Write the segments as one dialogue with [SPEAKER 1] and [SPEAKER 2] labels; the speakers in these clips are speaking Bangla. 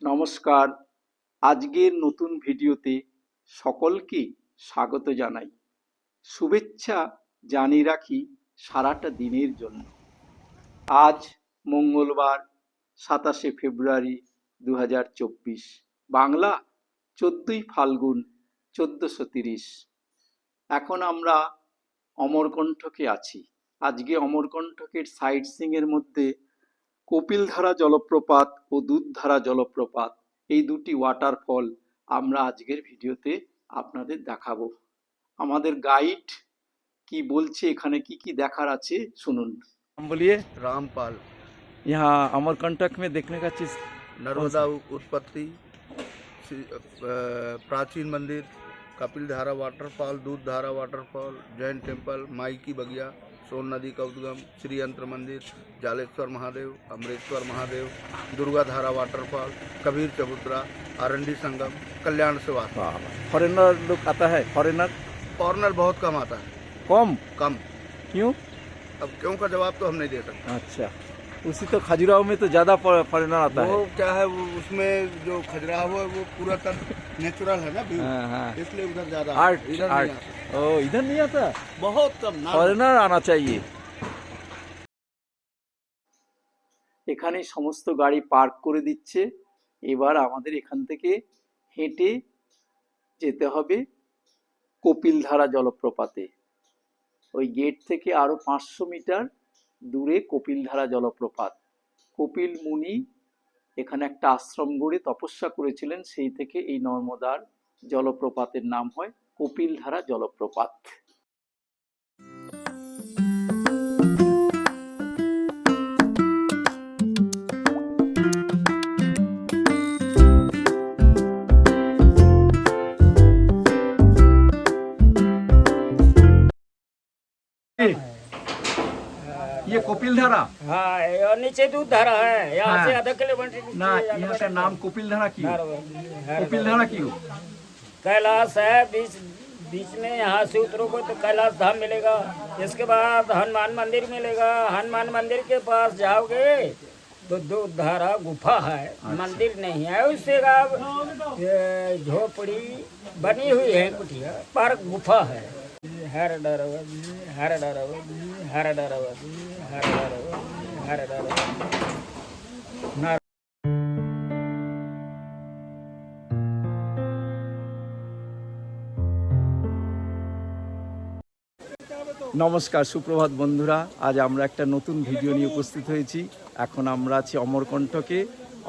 [SPEAKER 1] নমস্কার। আজকের নতুন ভিডিওতে সকলকে স্বাগত জানাই। শুভেচ্ছা জানিয়ে রাখি সারাটা দিনের জন্য। আজ মঙ্গলবার 27শে ফেব্রুয়ারি 2024, বাংলা 14ই ফাল্গুন 1430। এখন আমরা অমরকণ্টকে আছি। আজকে অমরকণ্টকের সাইট সিইংয়ের মধ্যে কপিলধারা জলপ্রপাত ও দুধধারা জলপ্রপাত, এই দুটি ওয়াটারফল আমরা আজকের ভিডিওতে আপনাদের দেখাবো। আমাদের গাইড কি বলছে, এখানে কি কি দেখার আছে শুনুন। बोलिए।
[SPEAKER 2] रामपाल।
[SPEAKER 1] यहाँ अमरकंटक में देखने का चीज
[SPEAKER 2] नर्मदा उत्पत्ति, प्राचीन मंदिर, Kapildhara waterfall, Dudhdhara waterfall, Jain temple, माई की बगिया, सोन नदी का उद्गम, श्री यंत्र मंदिर, जालेश्वर महादेव, अमरेश्वर महादेव, दुर्गाधारा वाटरफॉल, कबीर चबूतरा, आरंडी संगम, कल्याण से वास।
[SPEAKER 1] फॉरेनर लोग आता है? फॉरेनर
[SPEAKER 2] बहुत कम आता है। कम
[SPEAKER 1] क्यों?
[SPEAKER 2] अब क्यों का जवाब तो हम नहीं दे सकते।
[SPEAKER 1] अच्छा, उसी तो खजुराहो में तो ज्यादा फॉरेनर आता है।
[SPEAKER 2] वो क्या है, वो उसमें जो खजुराहो है वो पूरा तर नेचुरल है ना,
[SPEAKER 1] हाँ।
[SPEAKER 2] इसलिए उधर ज्यादा
[SPEAKER 1] आर्ट
[SPEAKER 2] इधर
[SPEAKER 1] आर्ट
[SPEAKER 2] नहीं आता।
[SPEAKER 1] ओ, इधर नहीं आता,
[SPEAKER 2] बहुत कम।
[SPEAKER 1] फॉरेनर आना चाहिए। এখানে সমস্ত গাড়ি পার্ক করে দিচ্ছে। এবার আমাদের এখান থেকে হেঁটে যেতে হবে কপিলধারা জলপ্রপাতে। ওই গেট থেকে আরো 500 মিটার দূরে কপিলধারা জলপ্রপাত। কপিল মুনি এখানে একটা আশ্রম গড়ে তপস্যা করেছিলেন, সেই থেকে এই নর্মদার জলপ্রপাতের নাম হয় কপিলধারা জলপ্রপাত। ये कपिलधारा?
[SPEAKER 3] हाँ, और नीचे दूध धारा है, यहाँ
[SPEAKER 1] हाँ।
[SPEAKER 3] से आधा किलोमीटर
[SPEAKER 1] ना, यहाँ का नाम कपिलधारा क्यों? कपिलधारा क्यों?
[SPEAKER 3] कैलाश है बीच में, यहाँ से उतरोगे तो कैलाश धाम मिलेगा। इसके बाद हनुमान मंदिर मिलेगा। हनुमान मंदिर के पास जाओगे तो दूध धारा गुफा है।
[SPEAKER 1] अच्छा।
[SPEAKER 3] मंदिर नहीं है, उससे झोपड़ी बनी हुई है, कुटिया पार्क गुफा है। हर डरवजी, हर डरवजी, हर डरवजी, हर डरवजी, हर डरवजी। নমস্কার, সুপ্রভাত বন্ধুরা। আজ আমরা একটা নতুন ভিডিও নিয়ে উপস্থিত হয়েছি। এখন আমরা আছি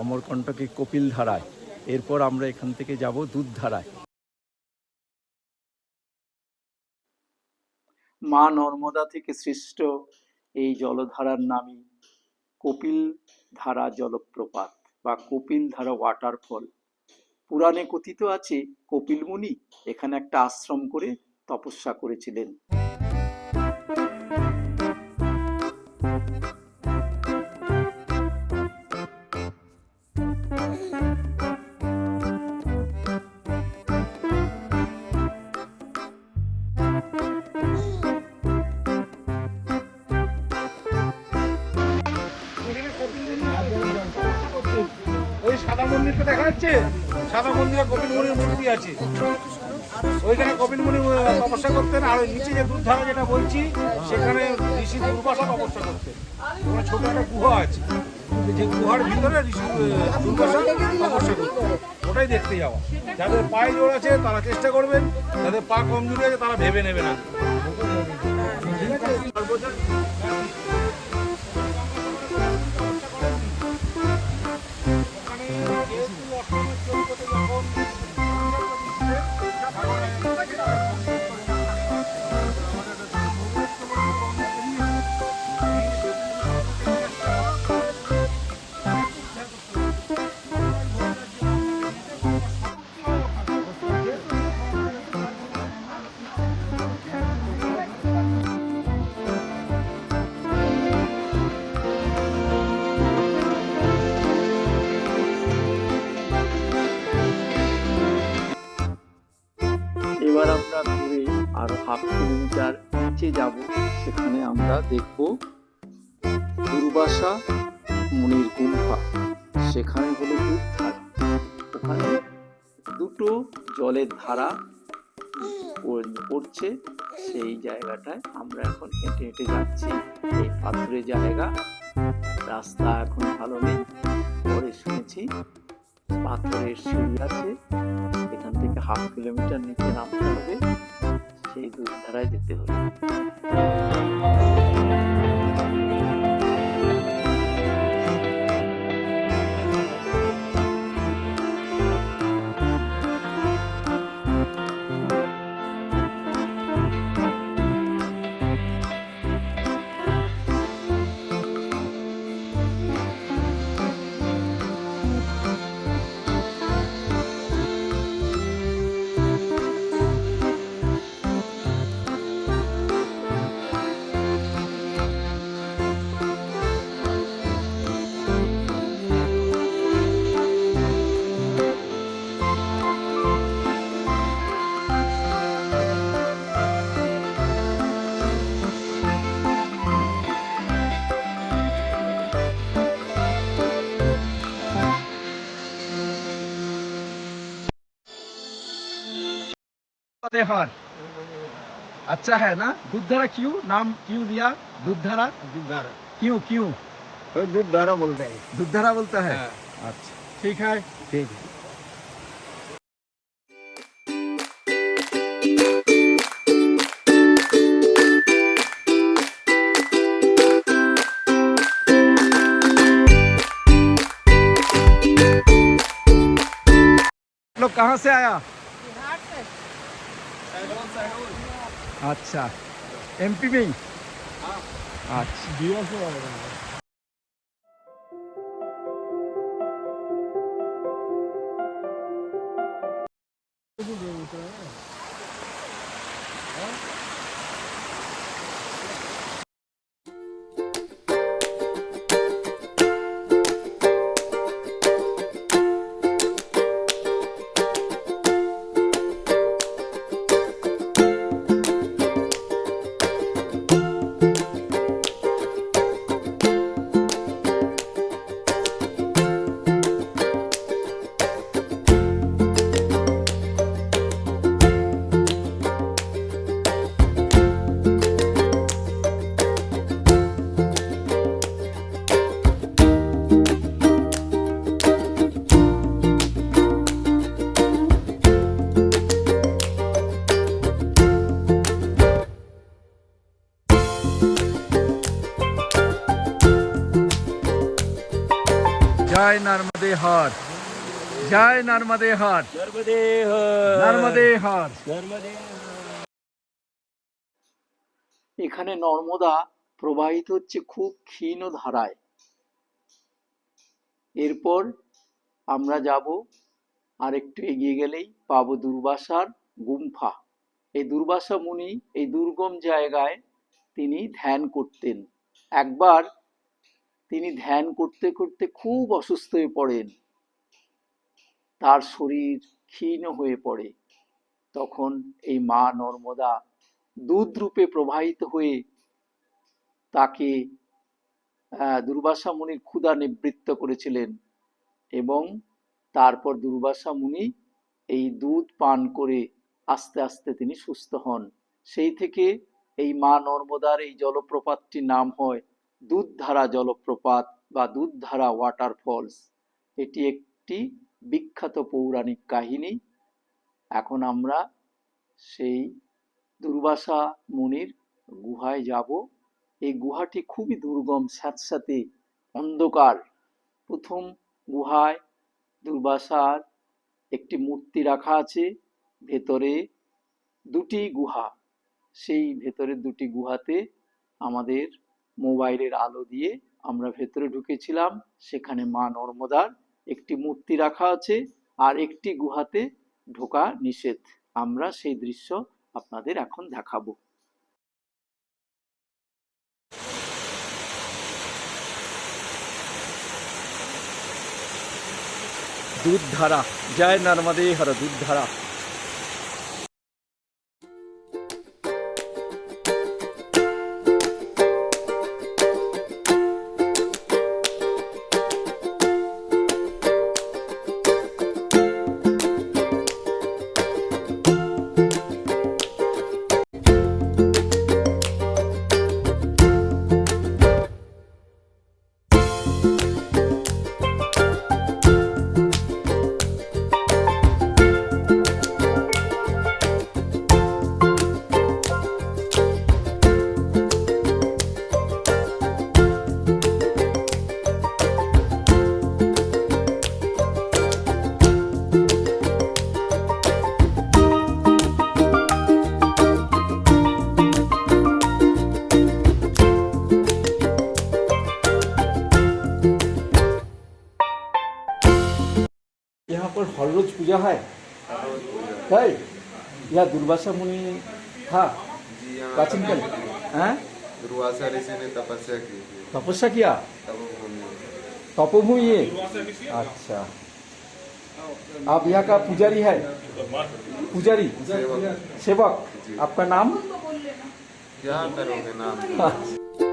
[SPEAKER 3] অমরকণ্টকে কপিলধারায়। এরপর আমরা এখান থেকে যাব দুধধারায়। মা নর্মদা থেকে সৃষ্ট এই জলধারার নামই কপিলধারা জলপ্রপাত বা কপিলধারা ওয়াটারফল। পুরাণে কথিত আছে কপিল মুনি এখানে একটা আশ্রম করে তপস্যা করেছিলেন।
[SPEAKER 4] ওই সাদা মন্দিরটা দেখা যাচ্ছে, সাদা মন্দিরে কপিল মুনির মূর্তি আছে। ওইখানে কপিল মুনি তপস্যা করতেন। আর ওই নিচে যে দুধধারা যেটা বলছি, সেখানে ঋষি দুর্বাসা তপস্যা করতেন। ওখানে ছোট একটা গুহা আছে, যে গুহার ভিতরে ঋষি দুর্বাসা তপস্যা করতেন। ওটাই দেখতে যাওয়া। যাদের পায়ে জোর আছে তারা চেষ্টা করবেন, যাদের পা কমজোরি আছে তারা ভেবে নেবে না। ঠিক আছে।
[SPEAKER 1] এবার আমরা ঘুরে আরো হাফ কিলোমিটার নিচে যাব। সেখানে আমরা দেখব দুর্বাসা মুনির গুম্ফা। সেখানে হলো দুধধারা।
[SPEAKER 3] দুটো জলের ধারা পড়ছে, সেই জায়গাটায় আমরা এখন হেঁটে হেঁটে যাচ্ছি। এই পাথুরে জায়গা, রাস্তা এখন ভালো নেই। পরে শুনেছি পাথরের সিঁড়ি আছে, এখান থেকে 1/2 কিলোমিটার নিচে নামতে হবে, সেই দুধ ধারায় যেতে হবে।
[SPEAKER 1] हार अच्छा है ना? दूधधारा क्यों नाम क्यों दिया दूधधारा?
[SPEAKER 4] दूधधारा,
[SPEAKER 1] क्यों क्यों
[SPEAKER 4] तो दूधधारा बोलते हैं।
[SPEAKER 1] दूधधारा बोलता है?
[SPEAKER 4] हाँ।
[SPEAKER 1] अच्छा ठीक है।
[SPEAKER 4] ठीक है।
[SPEAKER 1] लोग कहाँ से आया?
[SPEAKER 5] बिहार से।
[SPEAKER 1] अच्छा एमपी में? अच्छा जय नर्मदे हार, जय नर्मदे हार, नर्मदे हार।
[SPEAKER 3] এখানে নর্মদা প্রবাহিত হচ্ছে খুব ক্ষীণ ধারায়। এরপর আমরা যাব, আর একটু এগিয়ে গেলেই পাবো দুর্বাসার গুম্ফা। এই দুর্বাসা মুনি এই দুর্গম জায়গায় তিনি ধ্যান করতেন। একবার তিনি ধ্যান করতে করতে খুব অসুস্থ হয়ে পড়েন, তার শরীর ক্ষীণ হয়ে পড়ে। তখন এই মা নর্মদা দুধ রূপে প্রবাহিত হয়ে তাকে দুর্বাসা মুনির ক্ষুধা নিবৃত্ত করেছিলেন, এবং তারপর দুর্বাসা মুনি এই দুধ পান করে আস্তে আস্তে তিনি সুস্থ হন। সেই থেকে এই মা নর্মদার এই জলপ্রপাতটির নাম হয় দুধধারা জলপ্রপাত বা দুধধারা ওয়াটারফলস। এটি একটি বিখ্যাত পৌরাণিক কাহিনী। এখন আমরা সেই দুর্বাসা মুনির গুহায় যাব। এই গুহাটি খুবই দুর্গম, স্যাঁতস্যাঁতে অন্ধকার। প্রথম গুহায় দুর্বাসার একটি মূর্তি রাখা আছে, ভেতরে দুটি গুহা। সেই ভেতরের দুটি গুহাতে আমাদের মোবাইলের আলো দিয়ে আমরা ভেতরে ঢুকেছিলাম। সেখানে মা নর্মদার একটি মূর্তি রাখা আছে, আর একটি গুহাতে ঢোকা নিষেধ। আমরা সেই দৃশ্য আপনাদের এখন দেখাবো।
[SPEAKER 1] दूधधारा, जय नर्मदे हर दूधधारा। यहाँ पर हर रोज पूजा है? है? यहाँ दुर्वासा मुनि था
[SPEAKER 5] जी यहाँ
[SPEAKER 1] प्राचीन काल? हैं?
[SPEAKER 5] दुर्वासा ऋषि ने तपस्या की थी
[SPEAKER 1] तपस्या किया?
[SPEAKER 5] तपोभूमि में।
[SPEAKER 1] तपोभूमि है? अच्छा। आप यहाँ का पुजारी है? पुजारी?
[SPEAKER 5] सेवक
[SPEAKER 1] सेवक?
[SPEAKER 5] जी।
[SPEAKER 1] आपका नाम?
[SPEAKER 5] क्या करोगे नाम?